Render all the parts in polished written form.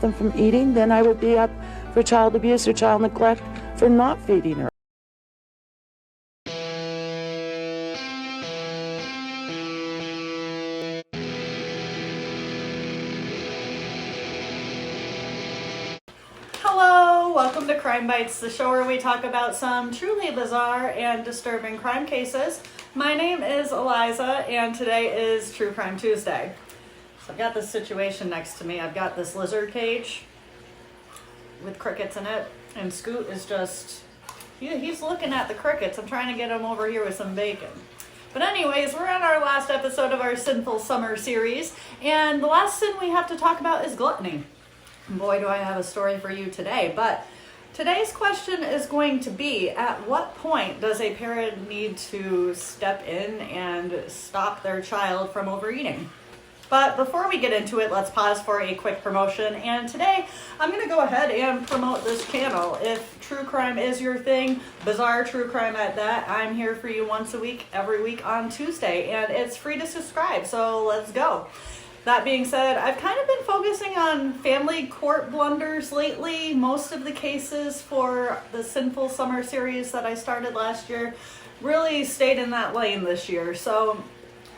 them from eating, then I would be up for child abuse or child neglect for not feeding her. Hello, welcome to Crime Bytes, the show where we talk about some truly bizarre and disturbing crime cases. My name is Eliza, and today is True Crime Tuesday. So I've got this situation next to me. I've got this lizard cage with crickets in it, and Scoot is just, he's looking at the crickets. I'm trying to get him over here with some bacon. But anyways, we're on our last episode of our Sinful Summer series, and the last sin we have to talk about is gluttony. Boy, do I have a story for you today. But today's question is going to be, at what point does a parent need to step in and stop their child from overeating? But before we get into it, let's pause for a quick promotion. And today, I'm going to go ahead and promote this channel. If true crime is your thing, bizarre true crime at that, I'm here for you once a week, every week on Tuesday. And it's free to subscribe, so let's go. That being said, I've kind of been focusing on family court blunders lately. Most of the cases for the Sinful Summer series that I started last year really stayed in that lane this year. So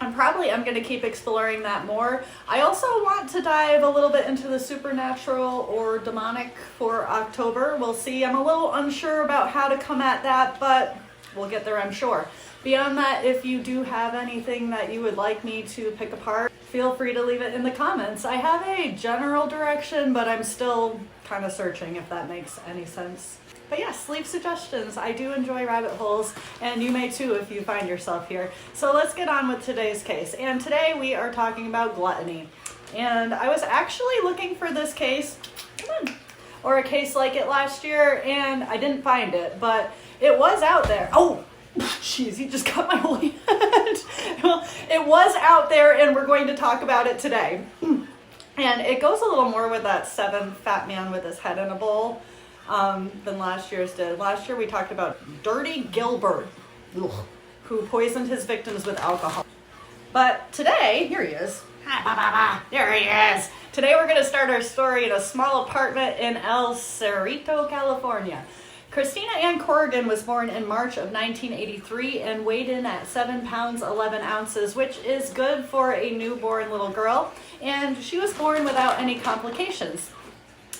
I'm going to keep exploring that more. I also want to dive a little bit into the supernatural or demonic for October. We'll see. I'm a little unsure about how to come at that, but we'll get there, I'm sure. Beyond that, if you do have anything that you would like me to pick apart, feel free to leave it in the comments. I have a general direction, but I'm still kind of searching, if that makes any sense. But yes, leave suggestions. I do enjoy rabbit holes, and you may too if you find yourself here. So let's get on with today's case. And today we are talking about gluttony. And I was actually looking for this case, or a case like it last year, and I didn't find it, but it was out there. Oh, jeez, he just cut my whole head. Well, it was out there, and we're going to talk about it today. And it goes a little more with that 7 fat man with his head in a bowl than last year's did. Last year we talked about Dirty Gilbert, who poisoned his victims with alcohol. But today, here he is. There he is. Today we're going to start our story in a small apartment in El Cerrito, California. Christina Ann Corrigan was born in March of 1983 and weighed in at 7 pounds 11 ounces, which is good for a newborn little girl. And she was born without any complications.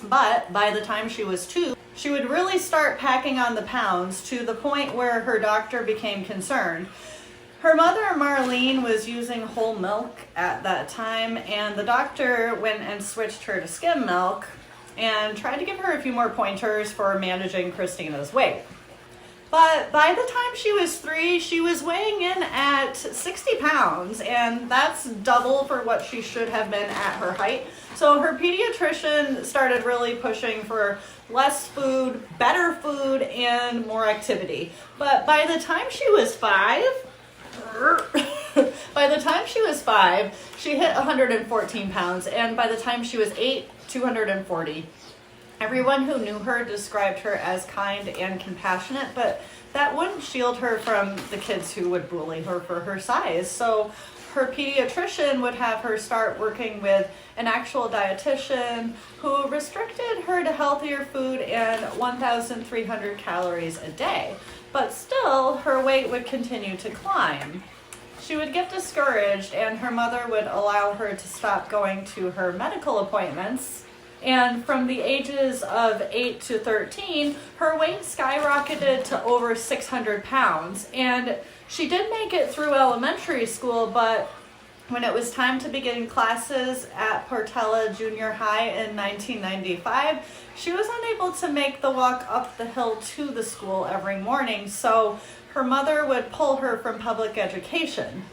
But by the time she was 2, she would really start packing on the pounds to the point where her doctor became concerned. Her mother, Marlene, was using whole milk at that time, and the doctor went and switched her to skim milk and tried to give her a few more pointers for managing Christina's weight. But by the time she was 3, she was weighing in at 60 pounds, and that's double for what she should have been at her height. So her pediatrician started really pushing for less food, better food, and more activity. But by the time she was 5, she hit 114 pounds, and by the time she was 8, 240. Everyone who knew her described her as kind and compassionate, but that wouldn't shield her from the kids who would bully her for her size. So her pediatrician would have her start working with an actual dietitian who restricted her to healthier food and 1,300 calories a day. But still, her weight would continue to climb. She would get discouraged, and her mother would allow her to stop going to her medical appointments. And from the ages of 8 to 13, her weight skyrocketed to over 600 pounds. And she did make it through elementary school, but when it was time to begin classes at Portela Junior High in 1995, she was unable to make the walk up the hill to the school every morning, so her mother would pull her from public education.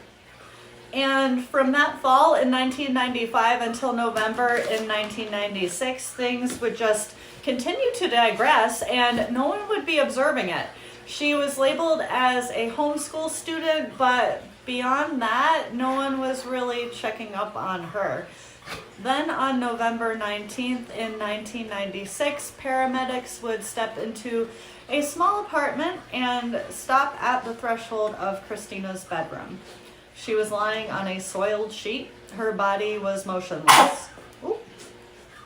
And from that fall in 1995 until November in 1996, things would just continue to digress, and no one would be observing it. She was labeled as a homeschool student, but beyond that, no one was really checking up on her. Then on November 19th in 1996, paramedics would step into a small apartment and stop at the threshold of Christina's bedroom. She was lying on a soiled sheet. Her body was motionless. Ooh,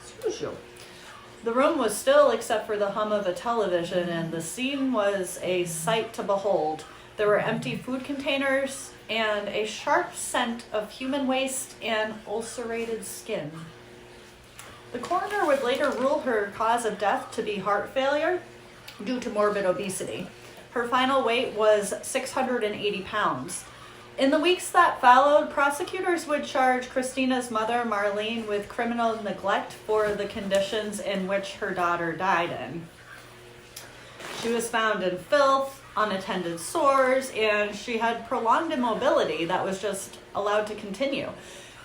excuse you. The room was still except for the hum of a television, and the scene was a sight to behold. There were empty food containers and a sharp scent of human waste and ulcerated skin. The coroner would later rule her cause of death to be heart failure due to morbid obesity. Her final weight was 680 pounds. In the weeks that followed, prosecutors would charge Christina's mother, Marlene, with criminal neglect for the conditions in which her daughter died in. She was found in filth, unattended sores, and she had prolonged immobility that was just allowed to continue.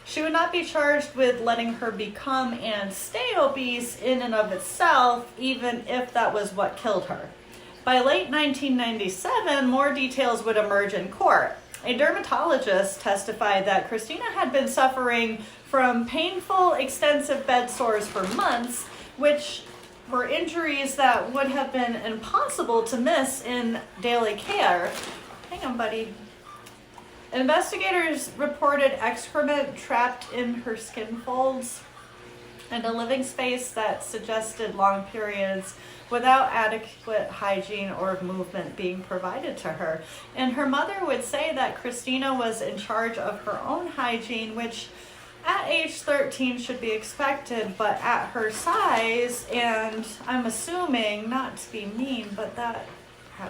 She would not be charged with letting her become and stay obese in and of itself, even if that was what killed her. By late 1997, more details would emerge in court. A dermatologist testified that Christina had been suffering from painful, extensive bed sores for months, which were injuries that would have been impossible to miss in daily care. Hang on, buddy. Investigators reported excrement trapped in her skin folds and a living space that suggested long periods without adequate hygiene or movement being provided to her. And her mother would say that Christina was in charge of her own hygiene, which at age 13 should be expected, but at her size, and I'm assuming, not to be mean, but that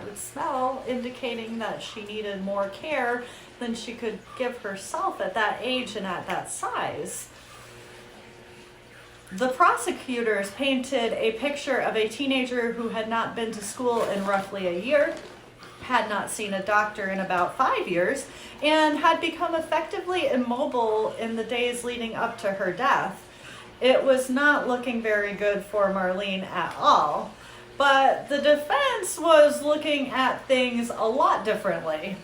would smell, indicating that she needed more care than she could give herself at that age and at that size. The prosecutors painted a picture of a teenager who had not been to school in roughly a year, had not seen a doctor in about 5 years, and had become effectively immobile in the days leading up to her death. It was not looking very good for Marlene at all, but the defense was looking at things a lot differently.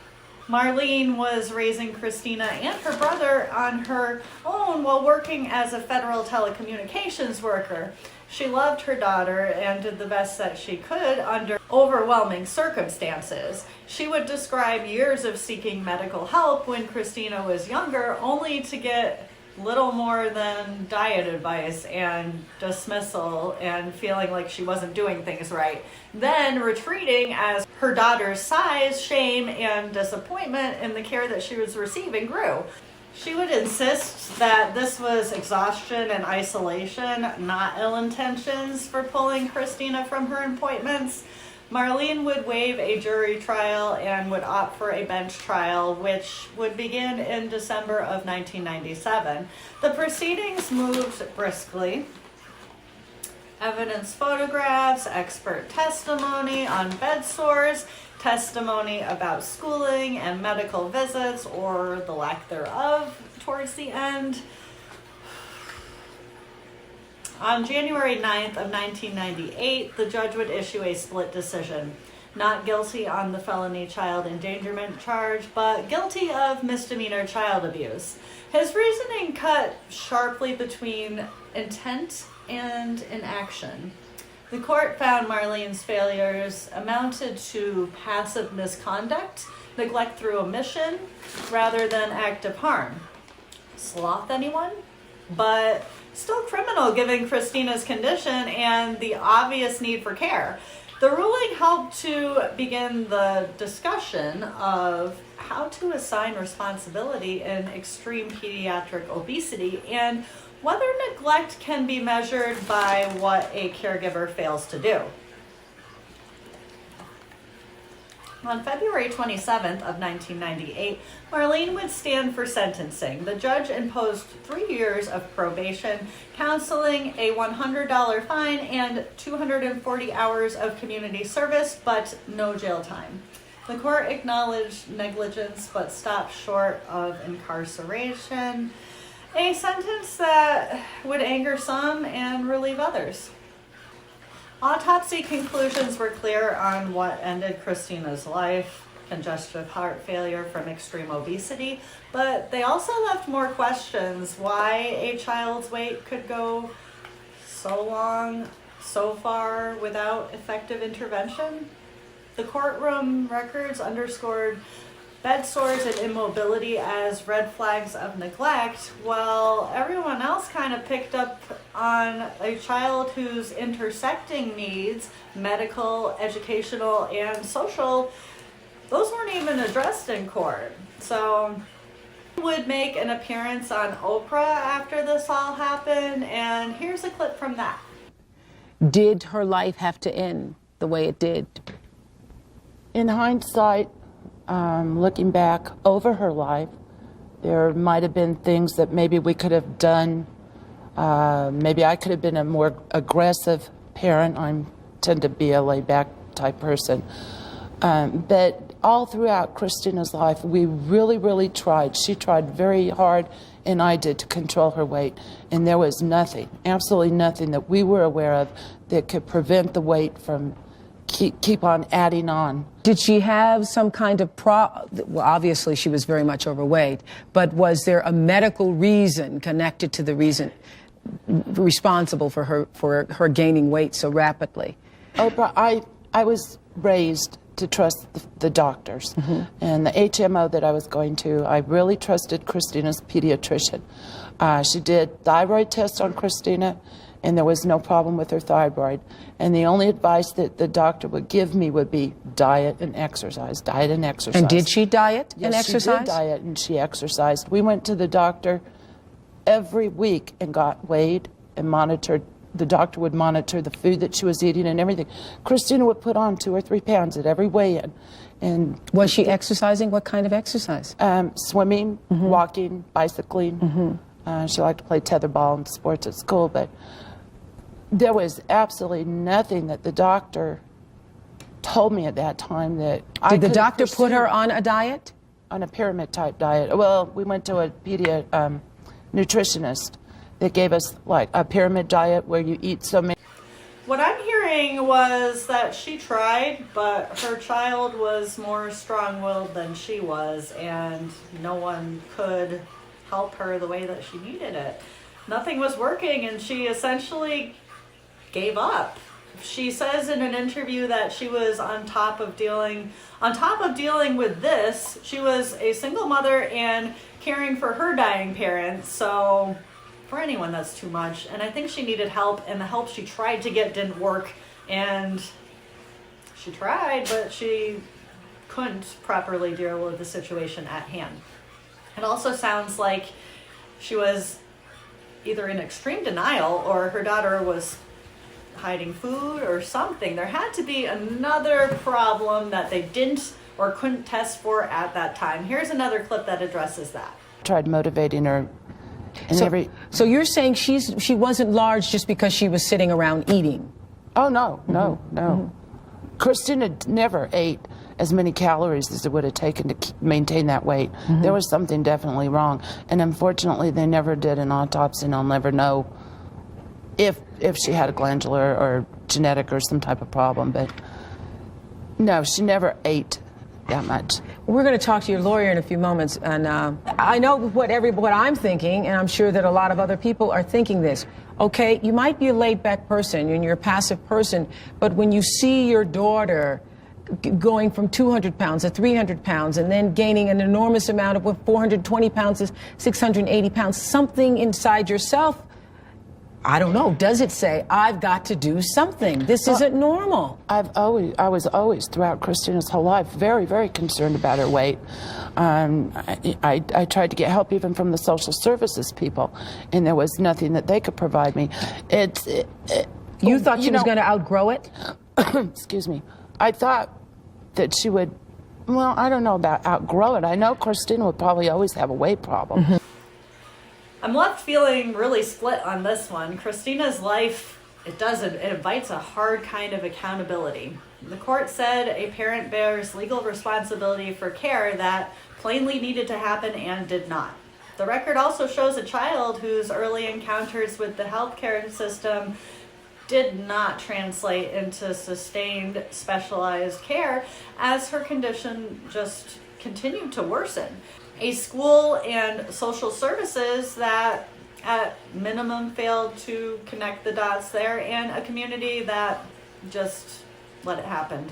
Marlene was raising Christina and her brother on her own while working as a federal telecommunications worker. She loved her daughter and did the best that she could under overwhelming circumstances. She would describe years of seeking medical help when Christina was younger, only to get little more than diet advice and dismissal and feeling like she wasn't doing things right. Then retreating as her daughter's size, shame, and disappointment in the care that she was receiving grew. She would insist that this was exhaustion and isolation, not ill intentions for pulling Christina from her appointments. Marlene would waive a jury trial and would opt for a bench trial, which would begin in December of 1997. The proceedings moved briskly. Evidence photographs, expert testimony on bed sores, testimony about schooling and medical visits, or the lack thereof, towards the end. On January 9th of 1998, the judge would issue a split decision. Not guilty on the felony child endangerment charge, but guilty of misdemeanor child abuse. His reasoning cut sharply between intent and inaction. The court found Marlene's failures amounted to passive misconduct, neglect through omission, rather than active harm. Sloth, anyone? But still criminal given Christina's condition and the obvious need for care. The ruling helped to begin the discussion of how to assign responsibility in extreme pediatric obesity and whether neglect can be measured by what a caregiver fails to do. On February 27th of 1998, Marlene would stand for sentencing. The judge imposed 3 years of probation, counseling, a $100 fine, and 240 hours of community service, but no jail time. The court acknowledged negligence, but stopped short of incarceration, a sentence that would anger some and relieve others. Autopsy conclusions were clear on what ended Christina's life, congestive heart failure from extreme obesity, but they also left more questions. Why a child's weight could go so long, so far without effective intervention? The courtroom records underscored bed sores and immobility as red flags of neglect, while everyone else kind of picked up on a child whose intersecting needs, medical, educational, and social, those weren't even addressed in court. So would make an appearance on Oprah after this all happened, and here's a clip from that. Did her life have to end the way it did? In hindsight, looking back over her life, there might have been things that maybe we could have done. Maybe I could have been a more aggressive parent. I tend to be a laid-back type person. But all throughout Christina's life, we really, really tried. She tried very hard, and I did, to control her weight. And there was nothing, absolutely nothing that we were aware of that could prevent the weight from keep on adding on. Did she have some kind of well, obviously she was very much overweight, but was there a medical reason connected to the reason responsible for her gaining weight so rapidly? Oprah, I was raised to trust the doctors. And the HMO that I was going to, I really trusted Christina's pediatrician. She did thyroid tests on Christina, and there was no problem with her thyroid. And the only advice that the doctor would give me would be diet and exercise, diet and exercise. And did she diet and Yes, exercise? she did diet and she exercised. We went to the doctor every week and got weighed and monitored. The doctor would monitor the food that she was eating and everything. Christina would put on 2 or 3 pounds at every weigh-in. And was she exercising? What kind of exercise? Swimming, walking, bicycling. She liked to play tetherball and sports at school, but there was absolutely nothing that the doctor told me at that time that I could. Did the doctor put her on a diet? On a pyramid-type diet. Well, we went to a nutritionist that gave us like a pyramid diet where you eat so many. What I'm hearing was that she tried, but her child was more strong-willed than she was, and no one could help her the way that she needed it. Nothing was working, and she essentially gave up. She says in an interview that she was on top of dealing with this. She was a single mother and caring for her dying parents, so for anyone that's too much. And I think she needed help, and the help she tried to get didn't work. And she tried, but she couldn't properly deal with the situation at hand. It also sounds like she was either in extreme denial or her daughter was hiding food or something. There had to be another problem that they didn't or couldn't test for at that time. Here's another clip that addresses that. Tried motivating her. And so you're saying she wasn't large just because she was sitting around eating? Oh, no. Christina never ate as many calories as it would have taken to maintain that weight. There was something definitely wrong. And unfortunately, they never did an autopsy, and I'll never know if she had a glandular or genetic or some type of problem. But no, she never ate that much. We're going to talk to your lawyer in a few moments, and I know what I'm thinking, and I'm sure that a lot of other people are thinking this. Okay, you might be a laid-back person and you're a passive person, but when you see your daughter going from 200 pounds to 300 pounds and then gaining an enormous amount of 420 pounds to 680 pounds, something inside yourself, I don't know, does it say, I've got to do something? This isn't normal. I was always, throughout Christina's whole life, very, very concerned about her weight. I tried to get help even from the social services people, and there was nothing that they could provide me. You thought she was going to outgrow it? Excuse me. I thought that she would, well, I don't know about outgrow it. I know Christina would probably always have a weight problem. I'm left feeling really split on this one. Christina's life, it invites a hard kind of accountability. The court said a parent bears legal responsibility for care that plainly needed to happen and did not. The record also shows a child whose early encounters with the healthcare system did not translate into sustained specialized care as her condition just continued to worsen. A school and social services that at minimum failed to connect the dots there, and a community that just let it happen.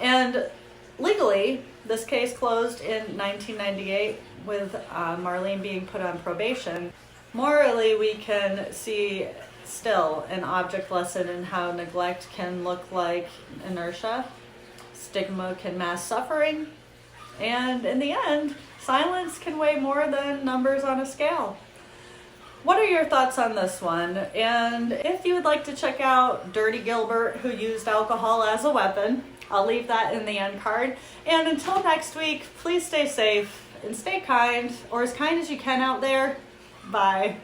And Legally, this case closed in 1998 with Marlene being put on probation. Morally, we can see still an object lesson in how neglect can look like inertia, stigma can mask suffering, and in the end, silence can weigh more than numbers on a scale. What are your thoughts on this one? And if you would like to check out Dirty Gilbert, who used alcohol as a weapon, I'll leave that in the end card. And until next week, please stay safe and stay kind, or as kind as you can out there. Bye.